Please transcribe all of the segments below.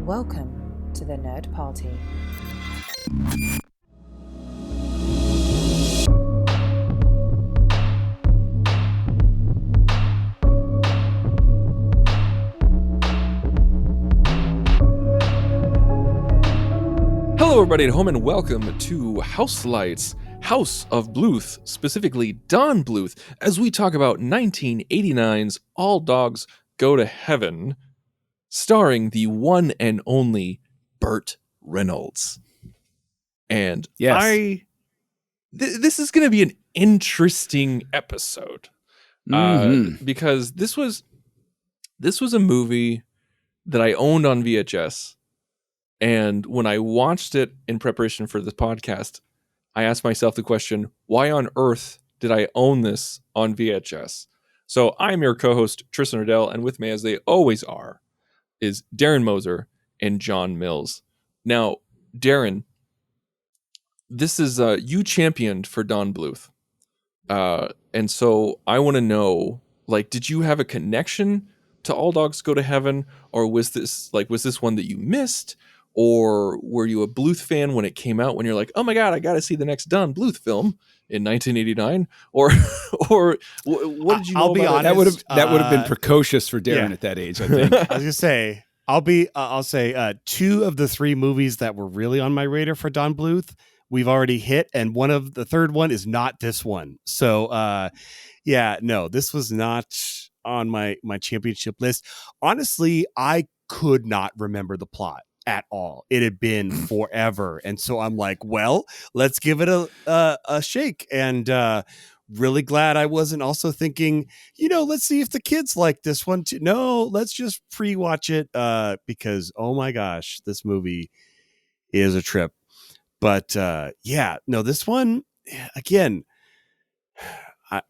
Welcome to the Nerd Party. Hello everybody at home and welcome to Houselights, House of Bluth, specifically Don Bluth, as we talk about 1989's All Dogs Go to Heaven, starring the one and only Burt Reynolds. And yes. This is going to be an interesting episode because this was a movie that I owned on VHS. And when I watched it in preparation for this podcast, I asked myself the question, why on earth did I own this on VHS? So I'm your co-host, Tristan Riddell, and with me, as they always are, is Darren Moser and John Mills. Now, Darren, this is you championed for Don Bluth. And so I want to know, did you have a connection to All Dogs Go to Heaven? Or was this one that you missed? Or were you a Bluth fan when it came out, when you're like, oh my God, I got to see the next Don Bluth film in 1989? Or what did you know? I'll be about honest, it? that would have been precocious for Darren at that age, I think. I was gonna say, I'll say two of the three movies that were really on my radar for Don Bluth we've already hit, and the third one is not this one. So this was not on my championship list. Honestly, I could not remember the plot at all. It had been forever, and so I'm like, well, let's give it a shake. And really glad I wasn't also thinking, let's see if the kids like this one too. No, let's just pre-watch it because oh my gosh, this movie is a trip. But this one again,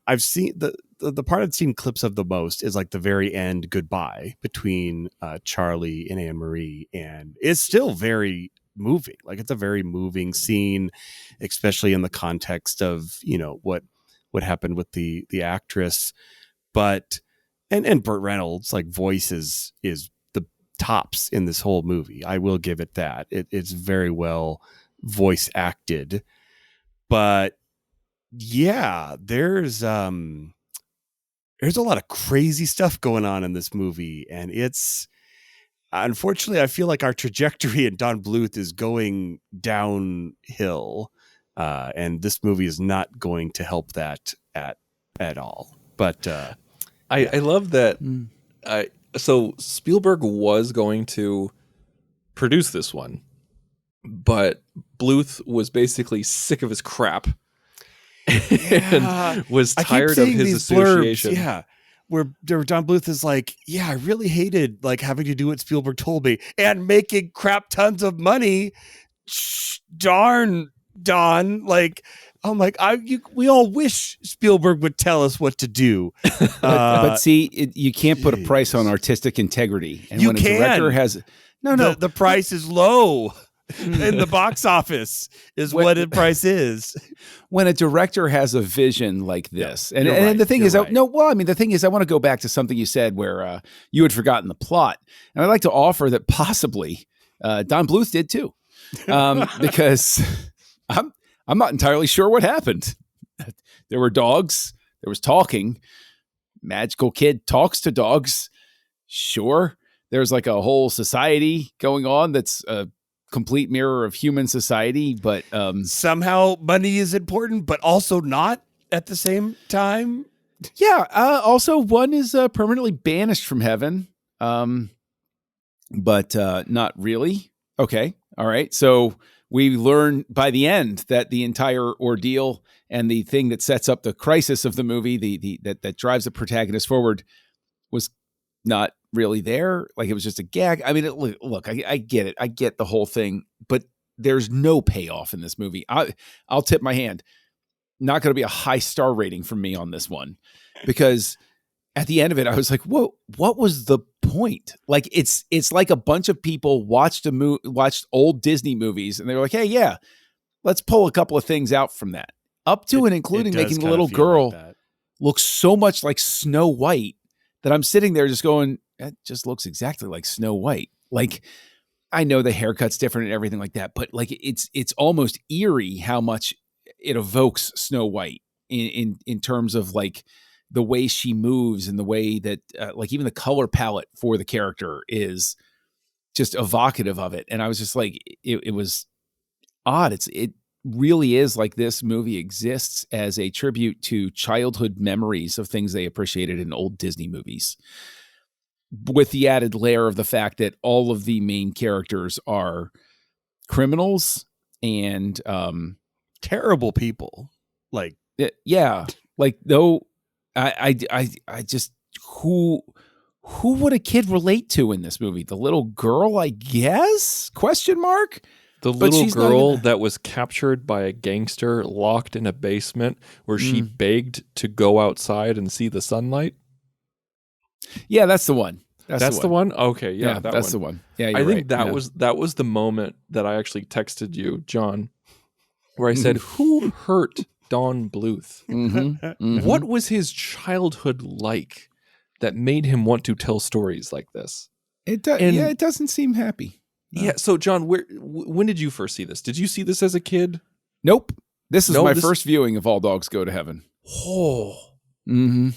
I've seen the part I've seen clips of the most is like the very end goodbye between Charlie and Anne Marie, and it's still very moving. Like, it's a very moving scene, especially in the context of what happened with the actress. But and Burt Reynolds' voice is the tops in this whole movie. I will give it that. It's very well voice acted. But yeah, there's a lot of crazy stuff going on in this movie, and it's unfortunately, I feel like our trajectory in Don Bluth is going downhill, and this movie is not going to help that at all. But I love that. So Spielberg was going to produce this one, but Bluth was basically sick of his crap. And was tired of his association. Blurbs, where Don Bluth is like, I really hated having to do what Spielberg told me and making crap tons of money. Darn, Don. We all wish Spielberg would tell us what to do. But see, you can't put a price on artistic integrity. And when a director has the price is low. In the box office is what the price is. When a director has a vision like this, and the thing is, the thing is, I want to go back to something you said where you had forgotten the plot, and I'd like to offer that possibly Don Bluth did too, because I'm not entirely sure what happened. There were dogs, there was talking. Magical kid talks to dogs. Sure, there's a whole society going on that's complete mirror of human society, but somehow money is important, but also not at the same time. Also one is permanently banished from heaven, but not really. Okay, all right. So we learn by the end that the entire ordeal and the thing that sets up the crisis of the movie, that drives the protagonist forward, was not really there. It was just a gag. I mean, look, I get it. I get the whole thing, but there's no payoff in this movie. I'll tip my hand. Not going to be a high star rating from me on this one, because at the end of it, I was like, whoa, what was the point? It's like a bunch of people watched old Disney movies, and they were like, hey, yeah, let's pull a couple of things out from that, up to and including making the little girl look so much like Snow White that I'm sitting there just going, that just looks exactly like Snow White. I know the haircut's different and everything like that, but like it's almost eerie how much it evokes Snow White in terms of like the way she moves and the way that like even the color palette for the character is just evocative of it. And I was just like, it was odd. It really is like this movie exists as a tribute to childhood memories of things they appreciated in old Disney movies, with the added layer of the fact that all of the main characters are criminals and terrible people. Like, yeah, like though I just who would a kid relate to in this movie? The little girl, I guess? Question mark. The little girl that was captured by a gangster, locked in a basement where she begged to go outside and see the sunlight. Yeah, that's the one. That's the one. Okay, yeah, that's the one. Yeah, I think right. that was the moment that I actually texted you, John, where I said, "Who hurt Don Bluth? What was his childhood like that made him want to tell stories like this?" It doesn't seem happy. No. Yeah. So, John, when did you first see this? Did you see this as a kid? Nope. This is my first viewing of All Dogs Go to Heaven. Oh. Mm-hmm.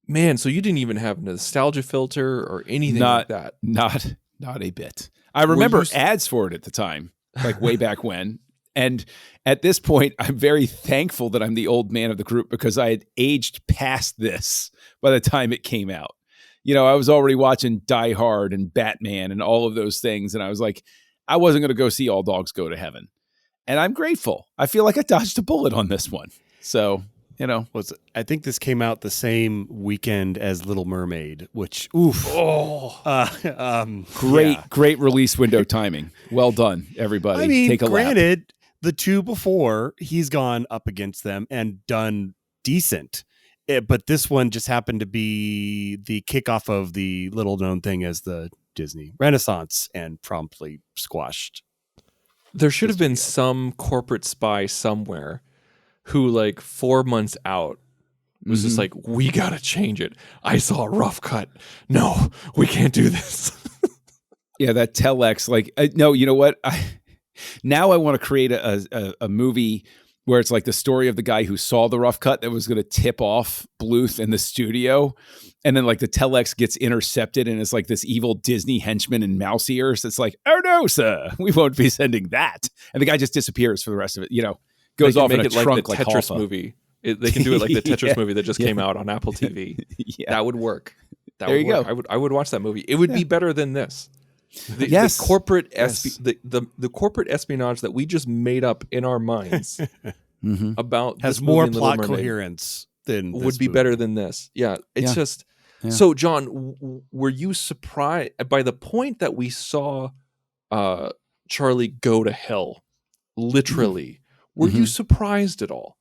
Man, so you didn't even have a nostalgia filter or anything like that? Not a bit. I remember ads for it at the time, like way back when. And at this point, I'm very thankful that I'm the old man of the group because I had aged past this by the time it came out. You know, I was already watching Die Hard and Batman and all of those things. And I was like, I wasn't going to go see All Dogs Go to Heaven. And I'm grateful. I feel like I dodged a bullet on this one. So, you know. I think this came out the same weekend as Little Mermaid, which, oof. Great release window timing. Well done, everybody. I mean, take a granted, lap. The two before, he's gone up against them and done decent. But this one just happened to be the kickoff of the little known thing as the Disney Renaissance and promptly squashed. There should have been some corporate spy somewhere who, like 4 months out, was just like, we got to change it. I saw a rough cut. No, we can't do this. Yeah, that telex, like, no, you know what? Now I want to create a movie where it's like the story of the guy who saw the rough cut that was going to tip off Bluth in the studio. And then like the telex gets intercepted and it's like this evil Disney henchman in mouse ears. It's like, oh no, sir, we won't be sending that. And the guy just disappears for the rest of it, you know, goes off in a trunk like the Tetris movie. They can do it like the Tetris movie that just came out on Apple TV. Yeah. That would work. There you go. I would watch that movie. It would be better than this. The corporate the corporate espionage that we just made up in our minds about has this more movie plot coherence than would be better than this. Yeah, it's just so. John, were you surprised by the point that we saw Charlie go to hell? Literally, were you surprised at all?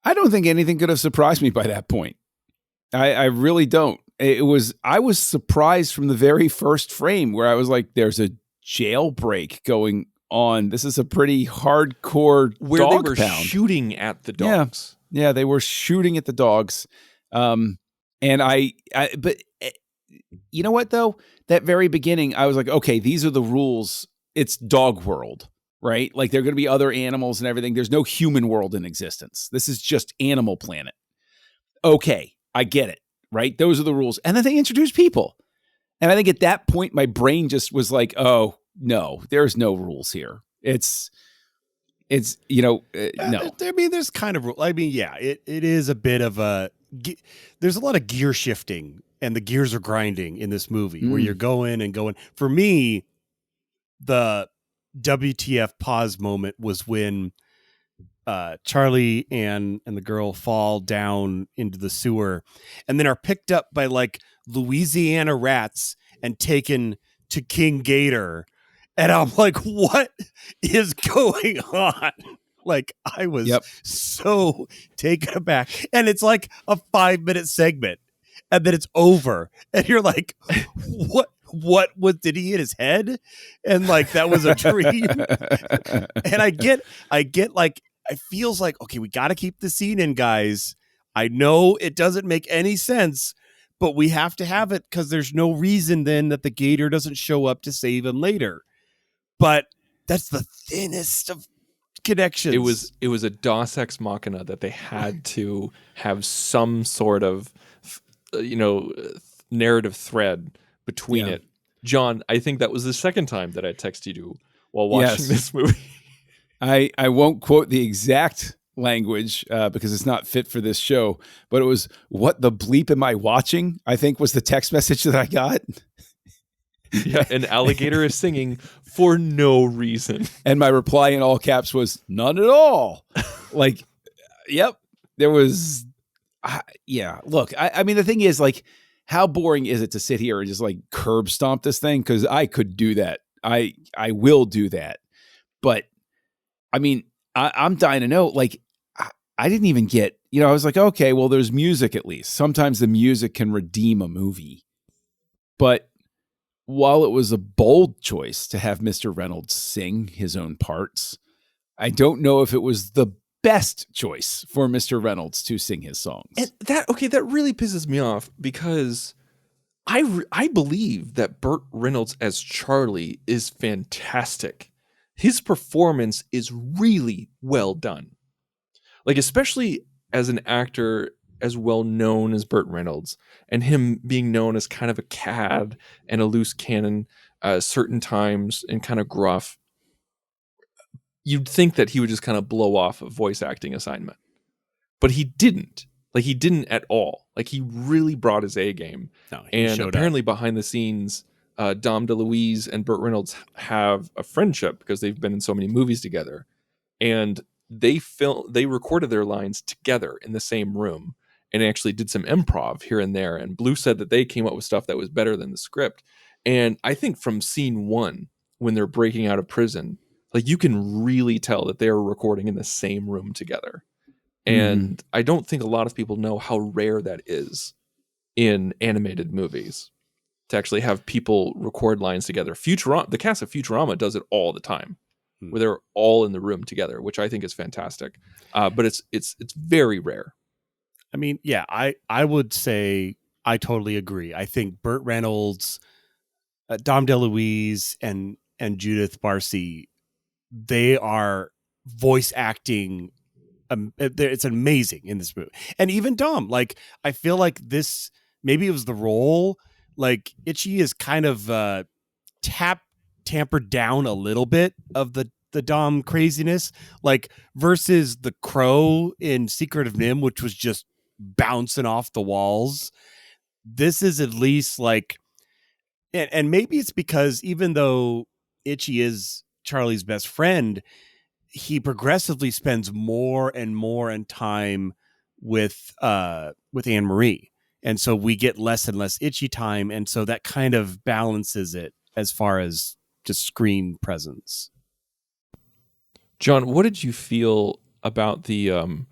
I don't think anything could have surprised me by that point. I really don't. I was surprised from the very first frame where I was like, there's a jailbreak going on. This is a pretty hardcore where dog they were pound. Shooting at the dogs. Yeah, they were shooting at the dogs. And but you know what though? That very beginning, I was like, okay, these are the rules. It's dog world, right? Like there are going to be other animals and everything. There's no human world in existence. This is just Animal Planet. Okay, I get it. Right? Those are the rules. And then they introduce people. And I think at that point, my brain just was like, oh, no, there's no rules here. It's no. I mean, there's kind of rule. I mean, yeah, it is a bit of there's a lot of gear shifting and the gears are grinding in this movie where you're going and going. For me, the WTF pause moment was when Charlie and the girl fall down into the sewer and then are picked up by like Louisiana rats and taken to King Gator. And I'm like, what is going on? Like I was so taken aback. And it's like a 5-minute segment and then it's over. And you're like, what did he hit his head? And like, that was a dream. And I get like, it feels like, okay, we got to keep the scene in, guys. I know it doesn't make any sense, but we have to have it because there's no reason then that the gator doesn't show up to save him later. But that's the thinnest of connections. It was a Deus Ex Machina that they had to have some sort of narrative thread between it. John, I think that was the second time that I texted you while watching this movie. I won't quote the exact language because it's not fit for this show, but it was, "What the bleep am I watching?" I think was the text message that I got. Yeah, an alligator is singing for no reason. And my reply in all caps was, "None at all." Like, yep, there was, look, I mean, the thing is, like, how boring is it to sit here and just like curb stomp this thing? Because I could do that. I will do that. But I mean, I'm dying to know, like, I didn't even get, I was like, okay, well, there's music at least. Sometimes the music can redeem a movie. But while it was a bold choice to have Mr. Reynolds sing his own parts, I don't know if it was the best choice for Mr. Reynolds to sing his songs. And that really pisses me off because I believe that Burt Reynolds as Charlie is fantastic. His performance is really well done. Like, especially as an actor as well known as Burt Reynolds, and him being known as kind of a cad and a loose cannon certain times and kind of gruff, you'd think that he would just kind of blow off a voice acting assignment. But he didn't. Like, he didn't at all. Like, he really brought his A game. No, and apparently behind the scenes, Dom DeLuise and Burt Reynolds have a friendship because they've been in so many movies together. And they recorded their lines together in the same room and actually did some improv here and there. And Bluth said that they came up with stuff that was better than the script. And I think from scene 1, when they're breaking out of prison, like, you can really tell that they're recording in the same room together. And I don't think a lot of people know how rare that is in animated movies, to actually have people record lines together. The cast of Futurama does it all the time, where they're all in the room together, which I think is fantastic. But it's very rare. I mean, yeah, I would say I totally agree. I think Burt Reynolds, Dom DeLuise, and Judith Barcy, they are voice acting. It's amazing in this movie. And even Dom, like, I feel like this, maybe it was the role, like, Itchy is kind of tampered down a little bit of the Dom craziness, like, versus the Crow in Secret of Nim, which was just bouncing off the walls. This is at least like, and maybe it's because even though Itchy is Charlie's best friend, he progressively spends more and more in time with Anne Marie. And so we get less and less Itchy time. And so that kind of balances it as far as just screen presence. John, what did you feel about the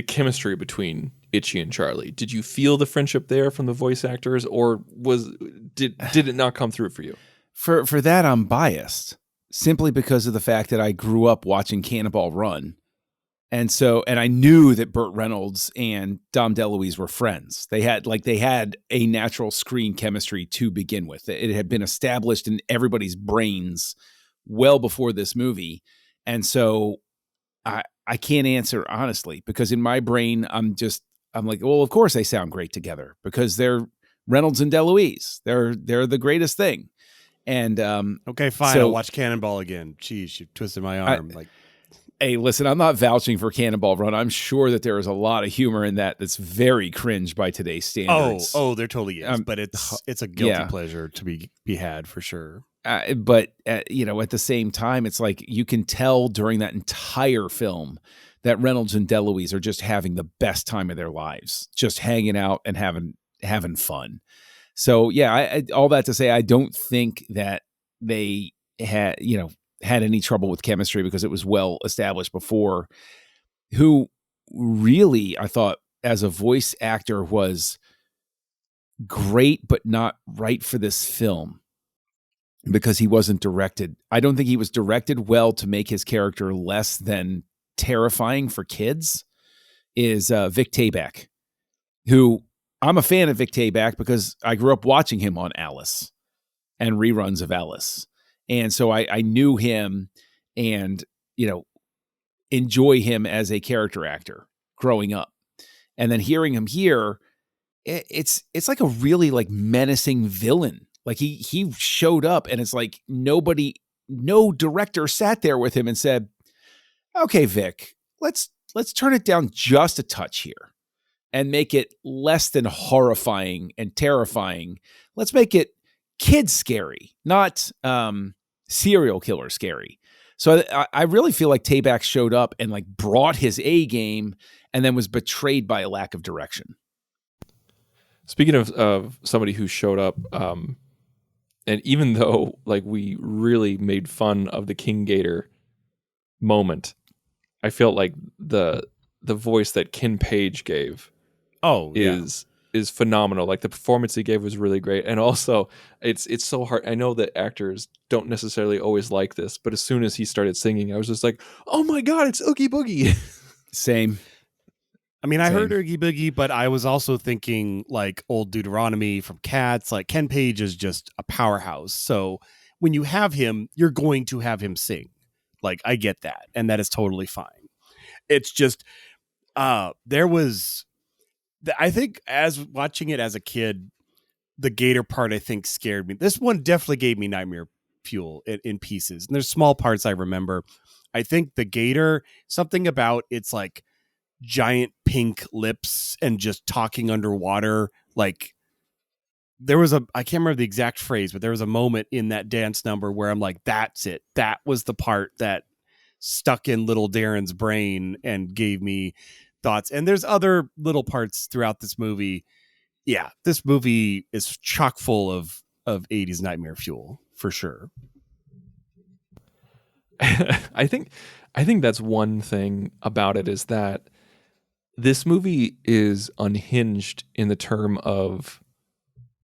chemistry between Itchy and Charlie? Did you feel the friendship there from the voice actors, or did it not come through for you? For that, I'm biased, simply because of the fact that I grew up watching Cannonball Run. And I knew that Burt Reynolds and Dom DeLuise were friends. They had a natural screen chemistry to begin with. It had been established in everybody's brains well before this movie. And so I can't answer honestly, because in my brain, I'm like, well, of course they sound great together because they're Reynolds and DeLuise. They're the greatest thing. And okay, fine. I'll watch Cannonball again. Jeez, you twisted my arm. Hey, listen, I'm not vouching for Cannonball Run. I'm sure that there is a lot of humor in that's very cringe by today's standards. Oh, there totally is. But it's a guilty pleasure to be had for sure. But at the same time, it's like you can tell during that entire film that Reynolds and DeLuise are just having the best time of their lives, just hanging out and having fun. So yeah, all that to say, I don't think that they had any trouble with chemistry because it was well established before. Who really, I thought, as a voice actor was great, but not right for this film because he wasn't directed. I don't think he was directed well to make his character less than terrifying for kids, is Vic Tayback, who I'm a fan of Vic Tayback because I grew up watching him on Alice and reruns of Alice. And so I knew him and, enjoy him as a character actor growing up. And then hearing him here, it's like a really like menacing villain. Like he showed up and it's like no director sat there with him and said, okay, Vic, let's turn it down just a touch here and make it less than horrifying and terrifying. Let's make it kid scary, not serial killer scary. So I really feel like Tayback showed up and like brought his A game and then was betrayed by a lack of direction. Speaking of somebody who showed up, and even though like we really made fun of the King Gator moment, I felt like the voice that Ken Page gave is phenomenal. Like the performance he gave was really great. And also it's so hard. I know that actors don't necessarily always like this, but as soon as he started singing, I was just like, oh my God, it's Oogie Boogie. Same. I mean, I heard Oogie Boogie, but I was also thinking like old Deuteronomy from Cats. Like Ken Page is just a powerhouse. So when you have him, you're going to have him sing. Like I get that. And that is totally fine. It's just, there was, I think as watching it as a kid, the gator part, I think scared me. This one definitely gave me nightmare fuel in pieces. And there's small parts I remember. I think the gator, something about it's like giant pink lips and just talking underwater. Like there was I can't remember the exact phrase, but there was a moment in that dance number where I'm like, that's it. That was the part that stuck in little Darren's brain and gave me thoughts. And there's other little parts throughout this movie. Yeah, this movie is chock full of 80s nightmare fuel for sure. I think that's one thing about it is that this movie is unhinged in the term of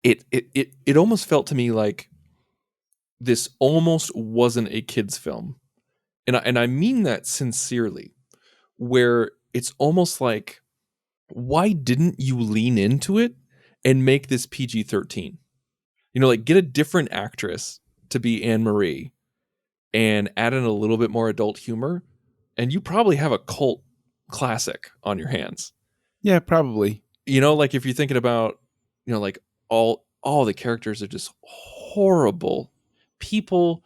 it almost felt to me like this almost wasn't a kid's film. And I mean that sincerely, where it's almost like, why didn't you lean into it and make this PG-13? Like get a different actress to be Anne-Marie and add in a little bit more adult humor, and you probably have a cult classic on your hands. Yeah, probably. Like if you're thinking about, like all the characters are just horrible people.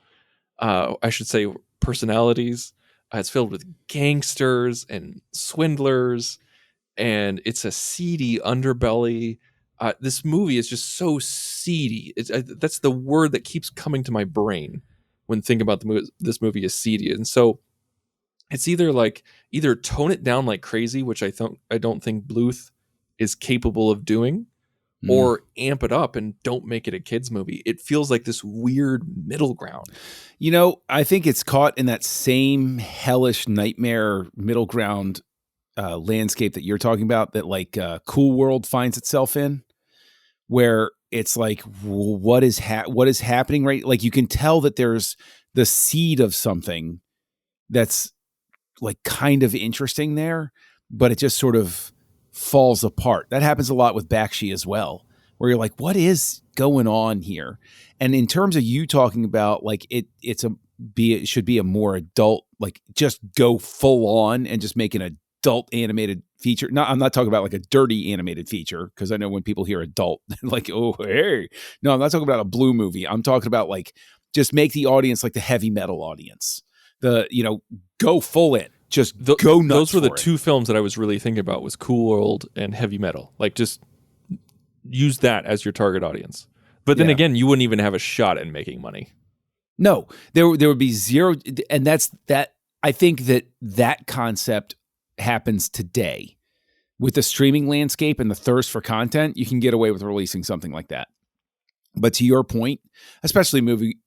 I should say personalities. It's filled with gangsters and swindlers, and it's a seedy underbelly. This movie is just so seedy. That's the word that keeps coming to my brain when thinking about this movie is seedy. And so it's either tone it down like crazy, which I don't think Bluth is capable of doing, or amp it up and don't make it a kid's movie. It feels like this weird middle ground. I think it's caught in that same hellish nightmare middle ground landscape that you're talking about, that like Cool World finds itself in, where it's like, what is happening, right? Like you can tell that there's the seed of something that's like kind of interesting there, but it just sort of falls apart. That happens a lot with Bakshi as well, where you're like, what is going on here? And in terms of you talking about like it should be a more adult, like just go full on and just make an adult animated feature. No, I'm not talking about like a dirty animated feature, because I know when people hear adult, like, oh, hey. No, I'm not talking about a Blue movie. I'm talking about like just make the audience like the heavy metal audience. Go full in. Just go nuts. Those were the two films that I was really thinking about, was Cool World and Heavy Metal. Like just use that as your target audience. But then again, you wouldn't even have a shot at making money. No, there would be zero. And that's that. I think that concept happens today with the streaming landscape and the thirst for content. You can get away with releasing something like that. But to your point, especially a movie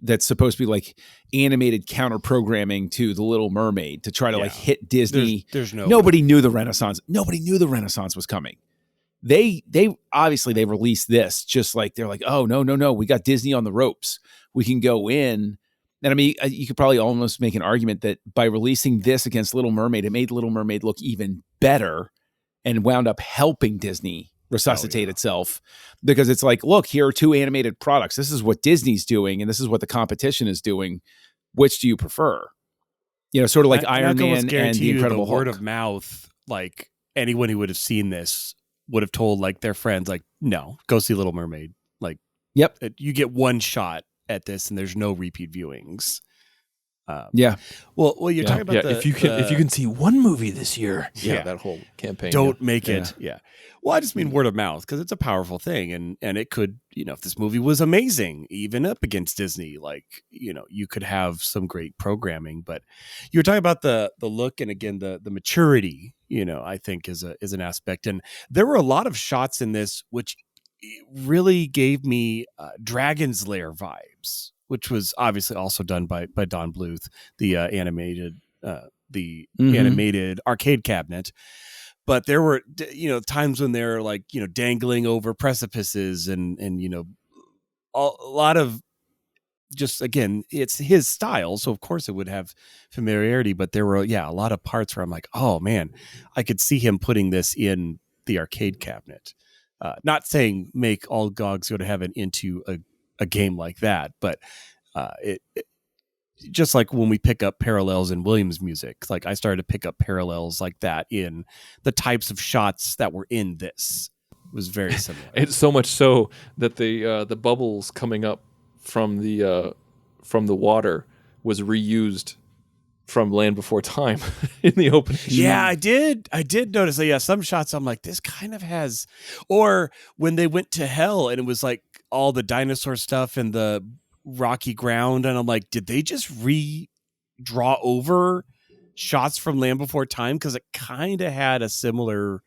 that's supposed to be like animated counter programming to The Little Mermaid to try to like hit Disney. There's nobody knew the Renaissance. Nobody knew the Renaissance was coming. They obviously they released this just like they're like, oh no, we got Disney on the ropes. We can go in. And I mean, you could probably almost make an argument that by releasing this against Little Mermaid, it made Little Mermaid look even better and wound up helping Disney resuscitate itself, because it's like, look, here are two animated products. This is what Disney's doing, and this is what the competition is doing. Which do you prefer? Sort of like Iron Man and the Incredible Hulk. Word of mouth, like anyone who would have seen this would have told like their friends, like, no, go see Little Mermaid. Like, yep, you get one shot at this, and there's no repeat viewings. Well, you're talking about if you can see one movie this year, that whole campaign. Don't make it. Yeah. Well, I just mean word of mouth, because it's a powerful thing, and it could, if this movie was amazing, even up against Disney, like, you could have some great programming. But you're talking about the look, and again the maturity, I think is an aspect, and there were a lot of shots in this which really gave me Dragon's Lair vibes, which was obviously also done by Don Bluth, the animated animated arcade cabinet. But there were times when they're like dangling over precipices and a lot of, just, again, it's his style, so of course it would have familiarity. But there were a lot of parts where I'm like, oh man, I could see him putting this in the arcade cabinet. Not saying make all gogs go to heaven into a game like that, but it just like when we pick up parallels in Williams music, like I started to pick up parallels like that in the types of shots that were in this. It was very similar. It's so much so that the bubbles coming up from the water was reused from Land Before Time in the opening. Yeah, I did notice that. Yeah, some shots I'm like, this kind of has, or when they went to hell and it was like all the dinosaur stuff and the rocky ground, and I'm like, did they just redraw over shots from Land Before Time? Because it kind of had a similar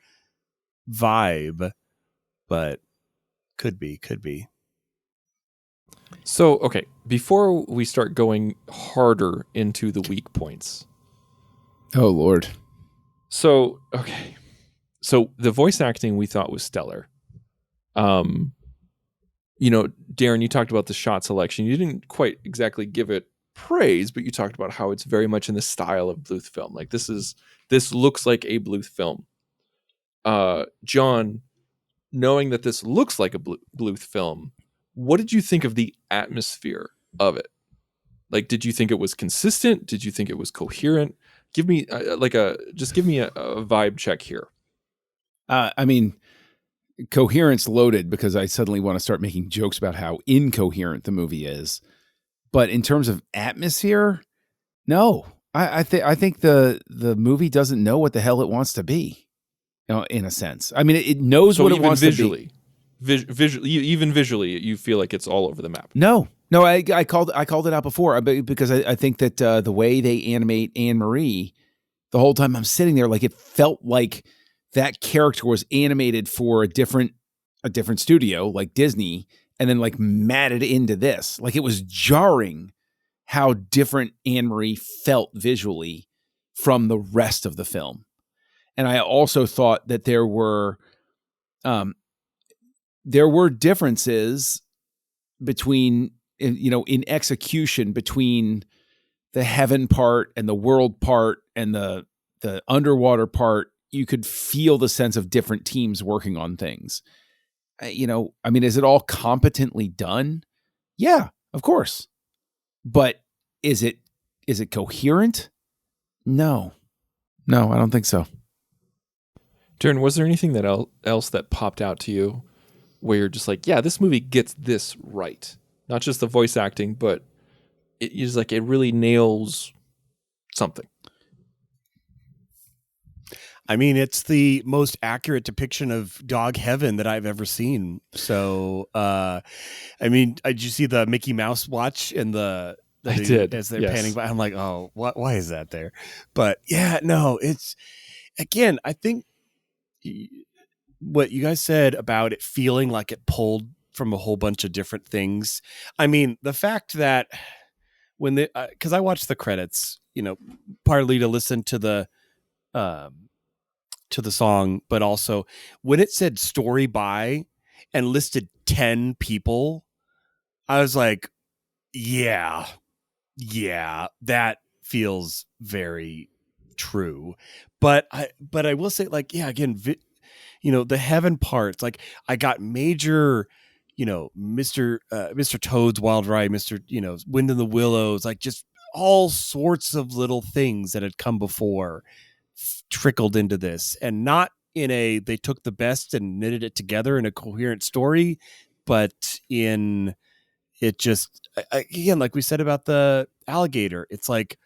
vibe, but could be. So, okay, before we start going harder into the weak points. Oh, Lord. So, okay. So the voice acting we thought was stellar. Darren, you talked about the shot selection. You didn't quite exactly give it praise, but you talked about how it's very much in the style of Bluth film. Like this looks like a Bluth film. John, knowing that this looks like a Bluth film, what did you think of the atmosphere of it? Like, did you think it was consistent? Did you think it was coherent? Give me a vibe check here. I mean, coherence loaded, because I suddenly want to start making jokes about how incoherent the movie is. But in terms of atmosphere, no. I think the movie doesn't know what the hell it wants to be. In a sense. I mean, it knows what it wants to be. Even visually, you feel like it's all over the map. No, I called it out before, because I think that the way they animate Anne Marie, the whole time I'm sitting there, like it felt like that character was animated for a different studio, like Disney, and then like matted into this. Like it was jarring how different Anne Marie felt visually from the rest of the film. And I also thought that there were differences between, in execution between the heaven part and the world part and the underwater part. You could feel the sense of different teams working on things. Is it all competently done? Yeah, of course. But is it coherent? No, I don't think so. Darren, was there anything else that popped out to you where you're just like, yeah, this movie gets this right? Not just the voice acting, but it is like it really nails something. I mean, it's the most accurate depiction of dog heaven that I've ever seen. So, did you see the Mickey Mouse watch and I did, as they're panning by? I'm like, oh, why is that there? But yeah, no, it's, again, I think what you guys said about it feeling like it pulled from a whole bunch of different things. I mean, the fact that when because I watched the credits, partly to listen to the song, but also when it said story by and listed 10 people, I was like, yeah, that feels very true. But I will say, like, yeah, again, the heaven parts. Like I got major, Mr. Toad's Wild Ride, Mr. Wind in the Willows, like just all sorts of little things that had come before trickled into this, and not in they took the best and knitted it together in a coherent story, but in it just, again, like we said about the alligator, it's like,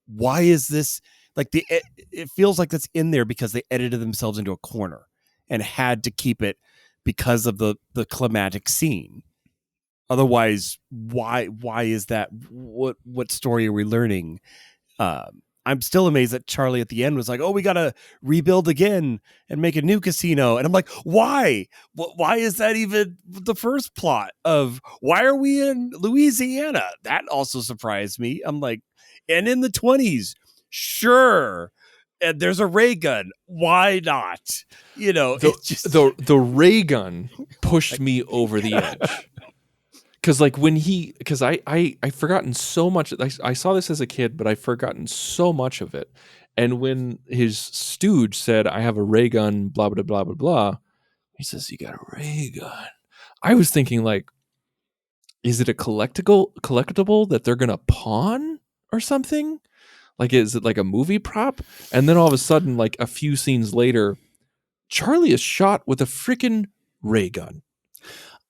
why is this like it feels like that's in there because they edited themselves into a corner and had to keep it because of the climatic scene. Otherwise, why is that? What story are we learning? I'm still amazed that Charlie at the end was like, "Oh, we got to rebuild again and make a new casino." And I'm like, "Why? Why is that even the first plot of why are we in Louisiana?" That also surprised me. I'm like, and in the 20s, sure. And there's a ray gun. Why not? It's just the ray gun pushed me over the edge. Because like because I've forgotten so much. I saw this as a kid, but I've forgotten so much of it. And when his stooge said, "I have a ray gun," blah blah blah blah blah, he says, "You got a ray gun." I was thinking like, is it a collectible that they're gonna pawn or something? Like, is it like a movie prop? And then all of a sudden, like a few scenes later, Charlie is shot with a freaking ray gun.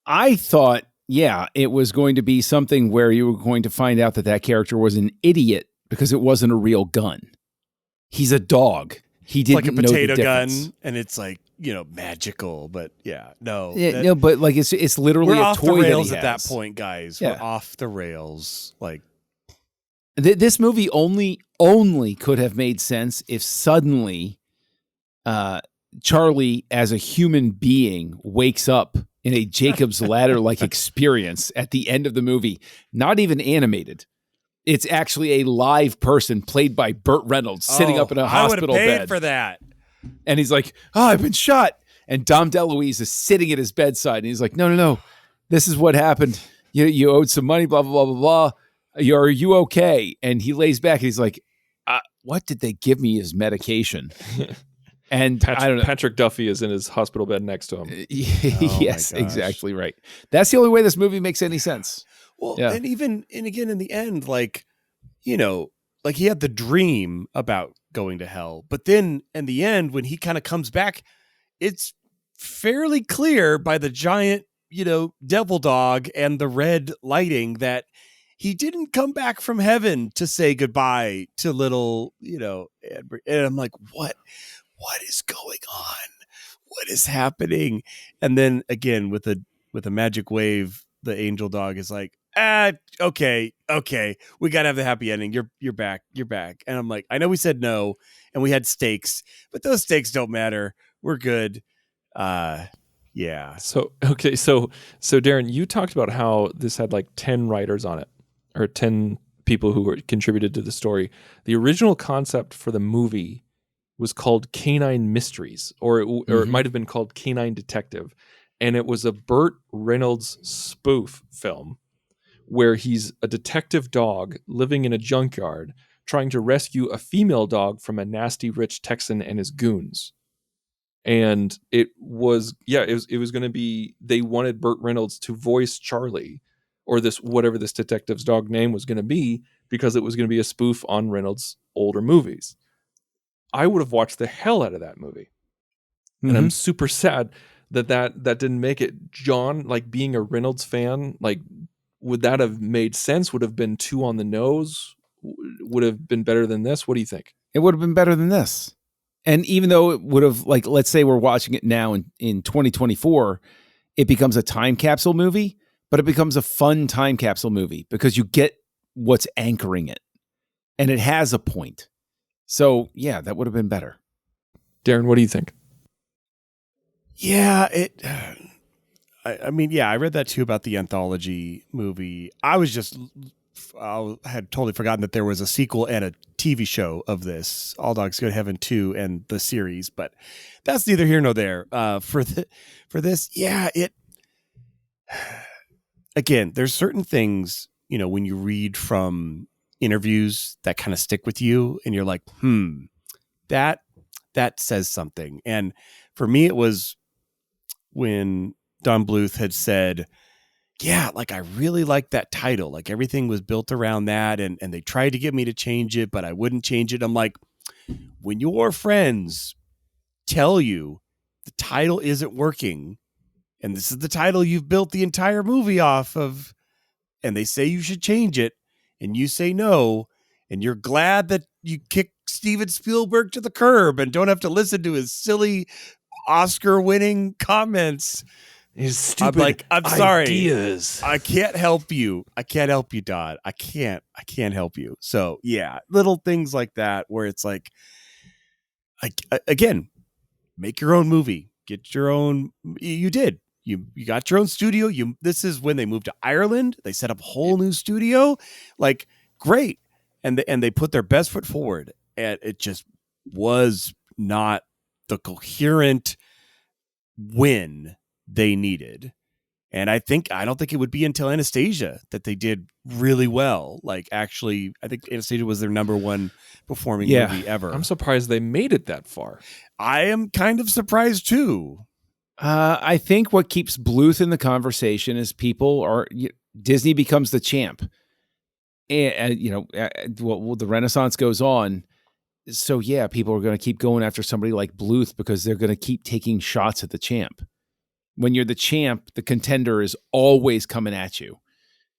I thought, yeah, it was going to be something where you were going to find out that character was an idiot because it wasn't a real gun. He's a dog. He didn't like a know potato the difference. gun, and it's like magical. But no, but like it's literally we're a off toy the rails that at that point, guys. Yeah. We're off the rails. Like this movie only could have made sense if suddenly Charlie, as a human being, wakes up in a Jacob's Ladder-like experience at the end of the movie, not even animated. It's actually a live person played by Burt Reynolds sitting up in a hospital I would have paid bed. for that. And he's like, "Oh, I've been shot." And Dom DeLuise is sitting at his bedside. And he's like, no. This is what happened. You owed some money, blah, blah, blah, blah, blah. Are you okay? And he lays back and he's like, what did they give me as medication? And I don't know. Patrick Duffy is in his hospital bed next to him. Yes, exactly right. That's the only way this movie makes any sense. Well, and again, in the end, like, like he had the dream about going to hell, but then in the end, when he kind of comes back, it's fairly clear by the giant, devil dog and the red lighting that he didn't come back from heaven to say goodbye to little, and I'm like, what is going on? What is happening? And then again, with a magic wave, the angel dog is like, okay, we gotta have the happy ending. You're back. And I'm like, I know we said no, and we had stakes, but those stakes don't matter. We're good. Yeah. So Darren, you talked about how this had like 10 writers on it, or 10 people who were contributed to the story. The original concept for the movie was called Canine Mysteries, or it might have been called Canine Detective, and it was a Burt Reynolds spoof film where he's a detective dog living in a junkyard trying to rescue a female dog from a nasty rich Texan and his goons. And it was going to be, they wanted Burt Reynolds to voice Charlie, or this, whatever this detective's dog name was going to be, because it was going to be a spoof on Reynolds' older movies. I would have watched the hell out of that movie. And I'm super sad that didn't make it. John, like, being a Reynolds fan, like, would that have made sense? Would have been too on the nose? Would have been better than this? What do you think? It would have been better than this. And even though it would have, like, let's say we're watching it now in 2024, it becomes a time capsule movie, but it becomes a fun time capsule movie because you get what's anchoring it. And it has a point. So, yeah, that would have been better. Darren, what do you think? Yeah, I mean, yeah, I read that too about the anthology movie. I had totally forgotten that there was a sequel and a TV show of this, All Dogs Go to Heaven 2, and the series, but that's neither here nor there. For this, yeah, again, there's certain things, when you read from interviews that kind of stick with you and you're like, that says something. And for me, it was when Don Bluth had said, yeah, like I really like that title. Like everything was built around that. And they tried to get me to change it, but I wouldn't change it. I'm like, when your friends tell you the title isn't working, and this is the title you've built the entire movie off of, and they say you should change it, and you say no, and you're glad that you kick Steven Spielberg to the curb and don't have to listen to his silly Oscar-winning comments. His stupid I'm like, I'm sorry. ideas. I can't help you. I can't help you, Dodd. I can't help you. So yeah, little things like that where it's like, again, make your own movie. Get your own. You did. You got your own studio. This is when they moved to Ireland. They set up a whole new studio. Like, great. And they put their best foot forward. And it just was not the coherent win they needed. And I don't think it would be until Anastasia that they did really well. Like, actually, I think Anastasia was their number one performing movie ever. I'm surprised they made it that far. I am kind of surprised too. I think what keeps Bluth in the conversation is Disney becomes the champ, and the Renaissance goes on. So yeah, people are going to keep going after somebody like Bluth because they're going to keep taking shots at the champ. When you're the champ, the contender is always coming at you,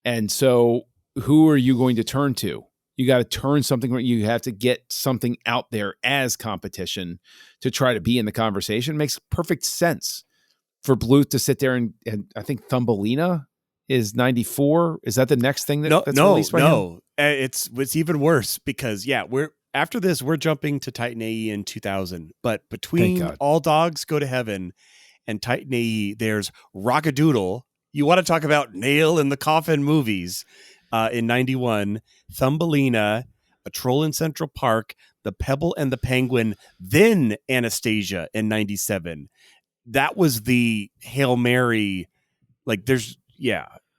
and so who are you going to turn to? You got to turn something. You have to get something out there as competition to try to be in the conversation. It makes perfect sense for Bluth to sit there and I think Thumbelina is 94. Is that the next thing that's released by him? It's even worse because after this we're jumping to Titan AE in 2000. But between All Dogs Go to Heaven and Titan AE, there's Rockadoodle. You want to talk about nail in the coffin movies? In 91, Thumbelina, A Troll in Central Park, The Pebble and the Penguin, then Anastasia in 97. That was the Hail Mary. Like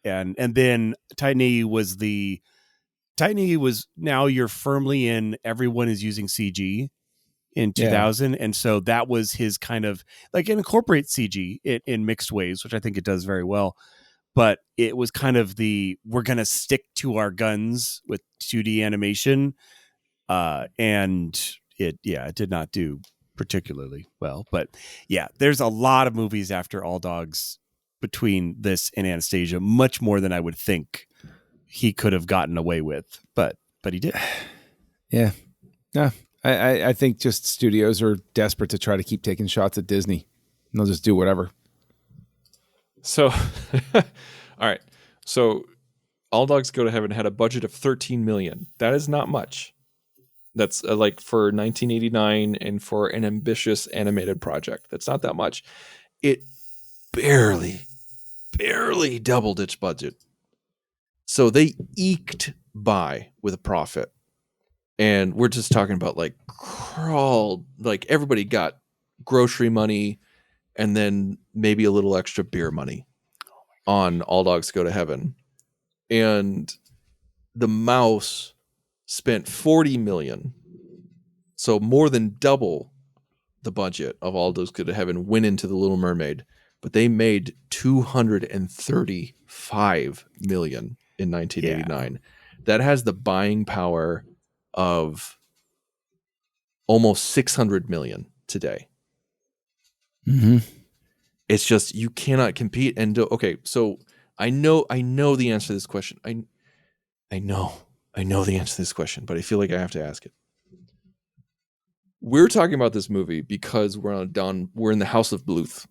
and then Titan AE was now you're firmly in, everyone is using CG in 2000. Yeah. And so that was his kind of like incorporate CG in mixed ways, which I think it does very well. But it was kind of we're going to stick to our guns with 2D animation. And it did not do particularly well. But yeah, there's a lot of movies after All Dogs between this and Anastasia, much more than I would think he could have gotten away with. But he did. Yeah. No, I think just studios are desperate to try to keep taking shots at Disney. And they'll just do whatever. So, all right. So, All Dogs Go to Heaven had a budget of $13 million. That is not much. That's like for 1989 and for an ambitious animated project. That's not that much. It barely doubled its budget. So they eked by with a profit. And we're just talking about like everybody got grocery money and then maybe a little extra beer money on All Dogs Go to Heaven. And the Mouse spent $40 million. So more than double the budget of All Dogs Go to Heaven went into The Little Mermaid, but they made $235 million in 1989. Yeah. That has the buying power of almost $600 million today. Mm-hmm. It's just, you cannot compete and do. Okay, so I know the answer to this question. I know the answer to this question, but I feel like I have to ask it. We're talking about this movie because we're in the House of Bluth.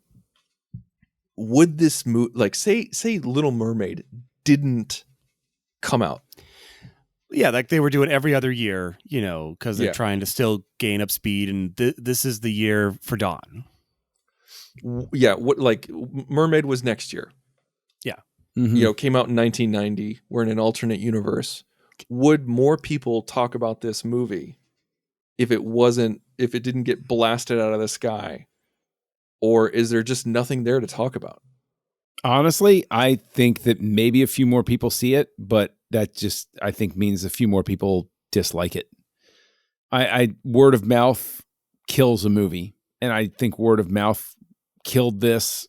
Would this movie, like say Little Mermaid didn't come out? Yeah, like they were doing every other year, because they're trying to still gain up speed, and this is the year for Dawn. Yeah, Mermaid was next year. Yeah. Mm-hmm. Came out in 1990. We're in an alternate universe. Would more people talk about this movie if it didn't get blasted out of the sky? Or is there just nothing there to talk about? Honestly, I think that maybe a few more people see it, but that just, I think, means a few more people dislike it. Word of mouth kills a movie. And I think word of mouth killed this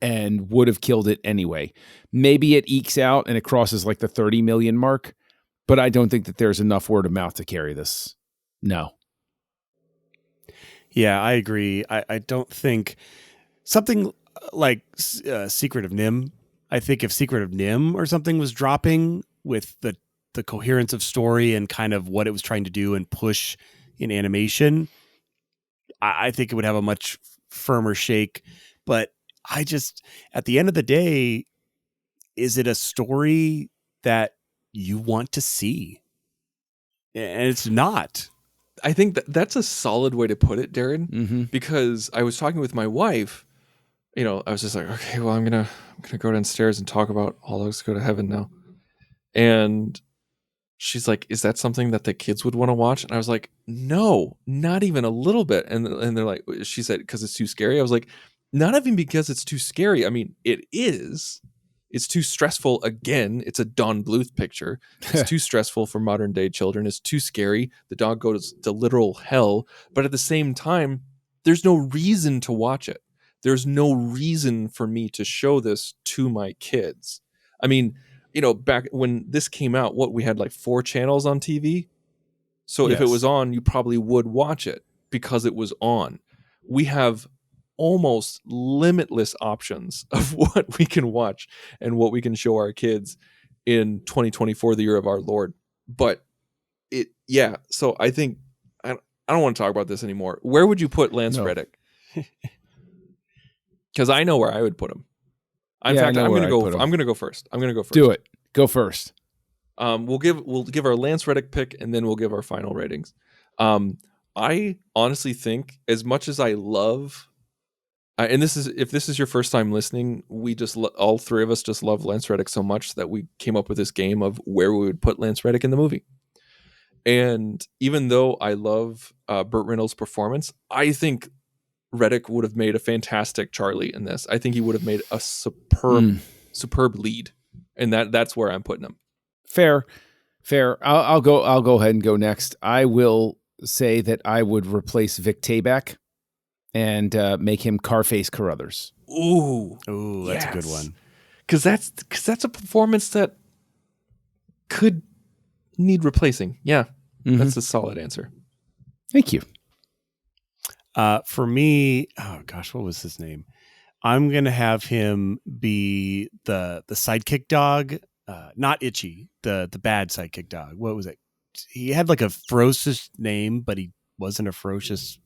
and would have killed it anyway. Maybe it ekes out and it crosses like the 30 million mark, but I don't think that there's enough word of mouth to carry this. No. Yeah, I agree. I don't think something like Secret of Nim. I think if Secret of Nim or something was dropping with the coherence of story and kind of what it was trying to do and push in animation, I think it would have a much firmer shake. But I just, at the end of the day, is it a story that you want to see? And it's not. I think that's a solid way to put it, Darren, because I was talking with my wife. I was just like, okay, well, I'm gonna go downstairs and talk about All Dogs Go to Heaven now. And she's like, is that something that the kids would want to watch? And I was like, no, not even a little bit. And they're like, she said, because it's too scary. I was like, not even because it's too scary. I mean, it is. It's too stressful. Again, it's a Don Bluth picture. It's too stressful for modern day children. It's too scary. The dog goes to literal hell. But at the same time, there's no reason to watch it. There's no reason for me to show this to my kids. I mean, back when this came out, we had like 4 channels on TV. So if it was on, you probably would watch it because it was on. We have almost limitless options of what we can watch and what we can show our kids in 2024, the year of our Lord. But so I think I don't want to talk about this anymore. Where would you put Lance Reddick? Because I know where I would put him. In fact, I'm going to go first. Do it. Go first. We'll give our Lance Reddick pick, and then we'll give our final ratings. I honestly think, as much as I love, and if this is your first time listening, we just all 3 of us just love Lance Reddick so much that we came up with this game of where we would put Lance Reddick in the movie. And even though I love Burt Reynolds' performance, I think Reddick would have made a fantastic Charlie in this. I think he would have made a superb lead, and that's where I'm putting him. Fair. I'll go ahead and go next. I will say that I would replace Vic Tayback and make him Carface Carruthers. Ooh, that's a good one. Because that's a performance that could need replacing. Yeah, that's a solid answer. Thank you. For me, oh gosh, what was his name? I'm gonna have him be the sidekick dog, not Itchy, the bad sidekick dog. What was it? He had like a ferocious name, but he wasn't a ferocious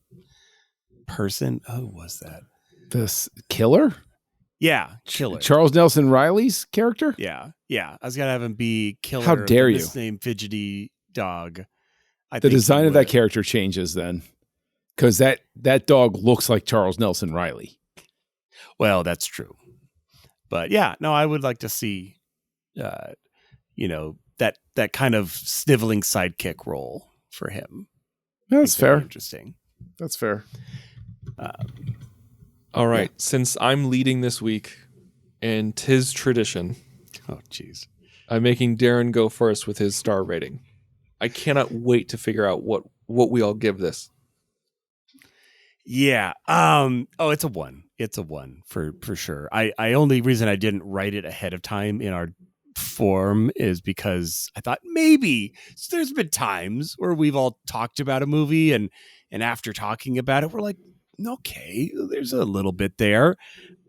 person. Oh, was that this Killer? Yeah, Killer. Charles Nelson Riley's character? Yeah. I was gonna have him be Killer. How dare you? His name Fidgety Dog. The design of that character changes then, because that dog looks like Charles Nelson Riley. Well, that's true, but yeah, no, I would like to see, that kind of sniveling sidekick role for him. That's fair. Interesting. That's fair. All right, since I'm leading this week, and 'tis tradition. Oh, jeez. I'm making Darren go first with his star rating. I cannot wait to figure out what we all give this. Yeah. It's a 1. It's a 1 for sure. I only reason I didn't write it ahead of time in our form is because I thought maybe there's been times where we've all talked about a movie and after talking about it, we're like, okay, there's a little bit there.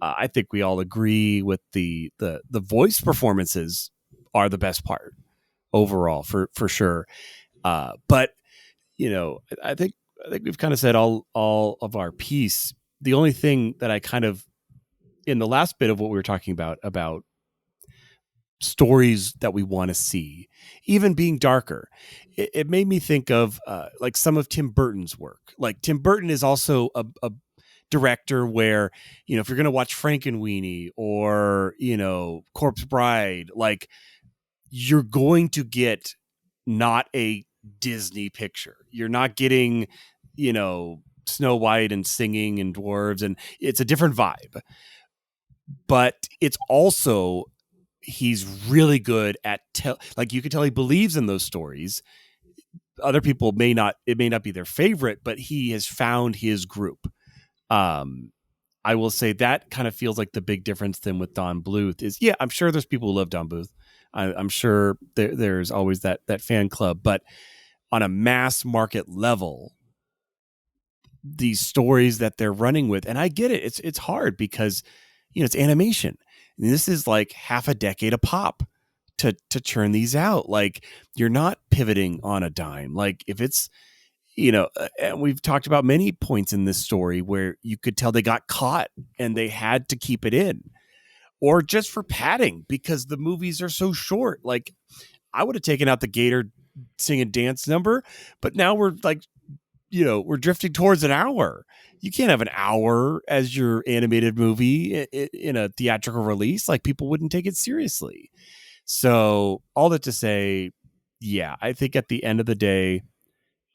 I think we all agree with the voice performances are the best part overall for sure. But I think we've kind of said all of our piece. The only thing that I kind of, in the last bit of what we were talking about stories that we want to see, even being darker, it made me think of like some of Tim Burton's work. Like Tim Burton is also a director where, if you're going to watch Frankenweenie or, Corpse Bride, like you're going to get not a Disney picture. You're not getting, Snow White and singing and dwarves, and it's a different vibe. But it's also, he's really good at like you can tell he believes in those stories. Other people it may not be their favorite, but he has found his group. I will say that kind of feels like the big difference then with Don Bluth is, yeah, I'm sure there's people who love Don Bluth. I'm sure there's always that fan club, but on a mass market level, these stories that they're running with, and I get it, it's hard because it's animation. And this is like half a decade of pop to churn these out. Like, you're not pivoting on a dime. Like, if it's and we've talked about many points in this story where you could tell they got caught and they had to keep it in, or just for padding because the movies are so short. Like, I would have taken out the Gator sing and dance number, but now we're like, we're drifting towards an hour. You can't have an hour as your animated movie in a theatrical release. Like, people wouldn't take it seriously. So all that to say, yeah, I think at the end of the day,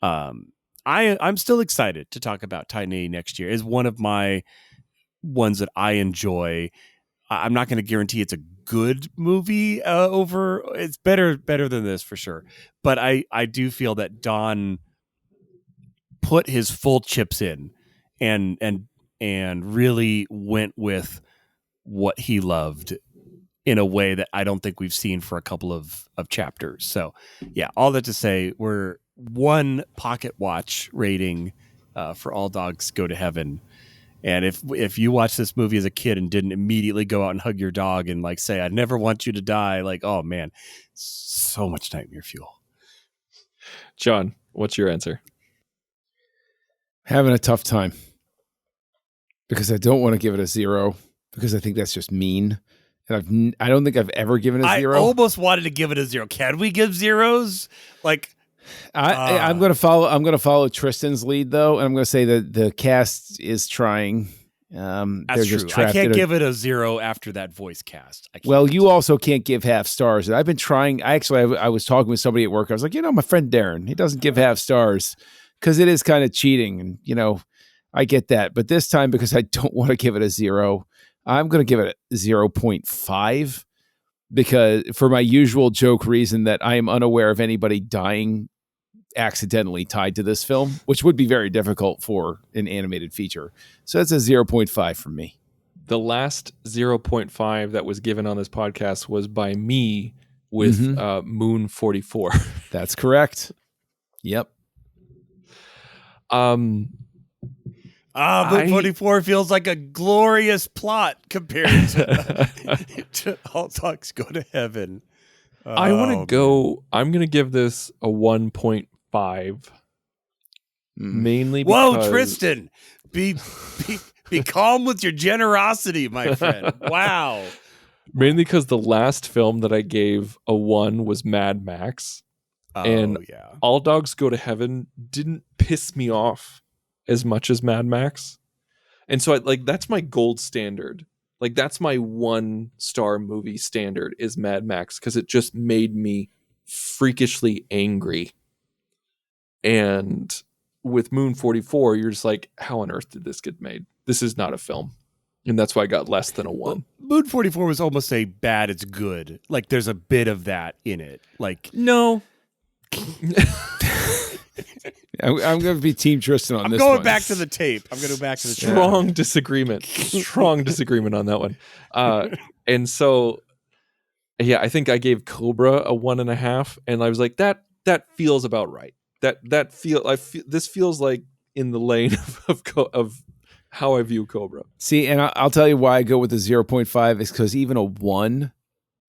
I'm still excited to talk about Titan A next year. Is one of my ones that I enjoy. I'm not going to guarantee it's a good movie it's better than this for sure. But I do feel that Don put his full chips in and really went with what he loved in a way that I don't think we've seen for a couple of chapters. So yeah, all that to say, we're 1 pocket watch rating for All Dogs Go to Heaven. And if you watch this movie as a kid and didn't immediately go out and hug your dog and like say, I never want you to die, like, oh man, so much nightmare fuel. John, what's your answer? Having a tough time because I don't want to give it a 0 because I think that's just mean. And I don't think I've ever given a 0. I almost wanted to give it a 0. Can we give zeros? Like, I'm going to follow Tristan's lead though, and I'm going to say that the cast is trying. That's true. I can't give it a 0 after that voice cast. Well, you also can't give half stars. And I've been trying. I was talking with somebody at work. I was like, my friend Darren, he doesn't give half stars because it is kind of cheating, and I get that. But this time, because I don't want to give it a 0, I'm going to give it a 0.5 because for my usual joke reason that I am unaware of anybody dying accidentally tied to this film, which would be very difficult for an animated feature. So that's a 0.5 from me. The last 0.5 that was given on this podcast was by me with Moon 44. That's correct. Yep. Moon 44 feels like a glorious plot compared to All Dogs Go to Heaven. I want to go. I'm going to give this a 1.5. Mainly because... Whoa, Tristan, be calm with your generosity, my friend. Wow. Mainly because the last film that I gave a 1 was Mad Max. All Dogs Go to Heaven didn't piss me off as much as Mad Max. And so that's my gold standard. Like, that's my 1-star movie standard is Mad Max, because it just made me freakishly angry. And with Moon 44, you're just like, how on earth did this get made? This is not a film. And that's why I got less than a 1. Well, Moon 44 was almost a bad, it's good. Like, there's a bit of that in it. Like, no. I'm going to be Team Tristan on this one. I'm one. going back to the tape. I'm going to go back to the tape. Strong disagreement on that one. And so, yeah, I think I gave Cobra a 1.5, and I was like, that feels about right. This feels like in the lane of how I view Cobra. See, and I'll tell you why I go with the 0.5 is because even a 1,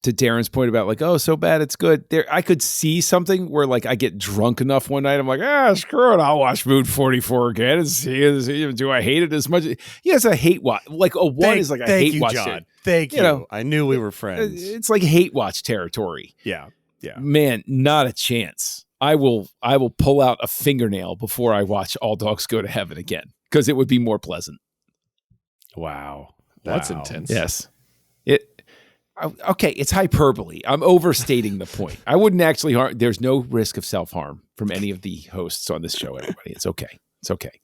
to Darren's point about like, oh, so bad it's good. There, I could see something where like I get drunk enough one night, I'm like, screw it, I'll watch Moon 44 again and see. Do I hate it as much? Yeah, it's a hate watch. Like a 1 is like a hate watch. John. Thank you. I knew we were friends. It's like hate watch territory. Yeah. Man, not a chance. I will pull out a fingernail before I watch All Dogs Go to Heaven again because it would be more pleasant. Wow. That's intense. Yes. Okay, it's hyperbole. I'm overstating the point. I wouldn't actually harm. There's no risk of self-harm from any of the hosts on this show, everybody. It's okay. It's okay.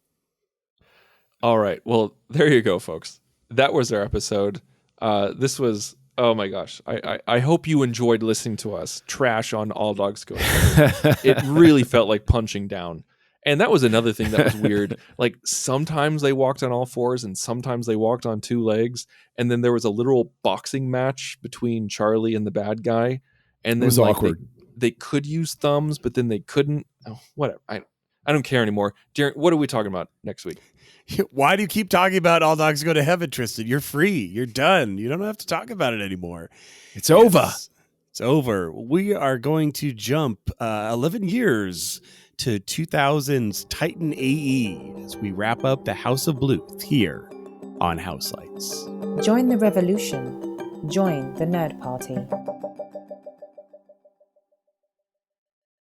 All right. Well, there you go, folks. That was our episode. This was, oh my gosh. I hope you enjoyed listening to us trash on All Dogs Go. It really felt like punching down. And that was another thing that was weird. Like sometimes they walked on all fours and sometimes they walked on two legs. And then there was a literal boxing match between Charlie and the bad guy. And then It was awkward. They could use thumbs, but then they couldn't. Oh, whatever. I don't care anymore. Darren, what are we talking about next week? Why do you keep talking about All Dogs Go to Heaven, Tristan? You're free. You're done. You don't have to talk about it anymore. It's over. It's over. We are going to jump 11 years to 2000's Titan AE as we wrap up the House of Bluth here on Houselights. Join the revolution. Join the Nerd Party.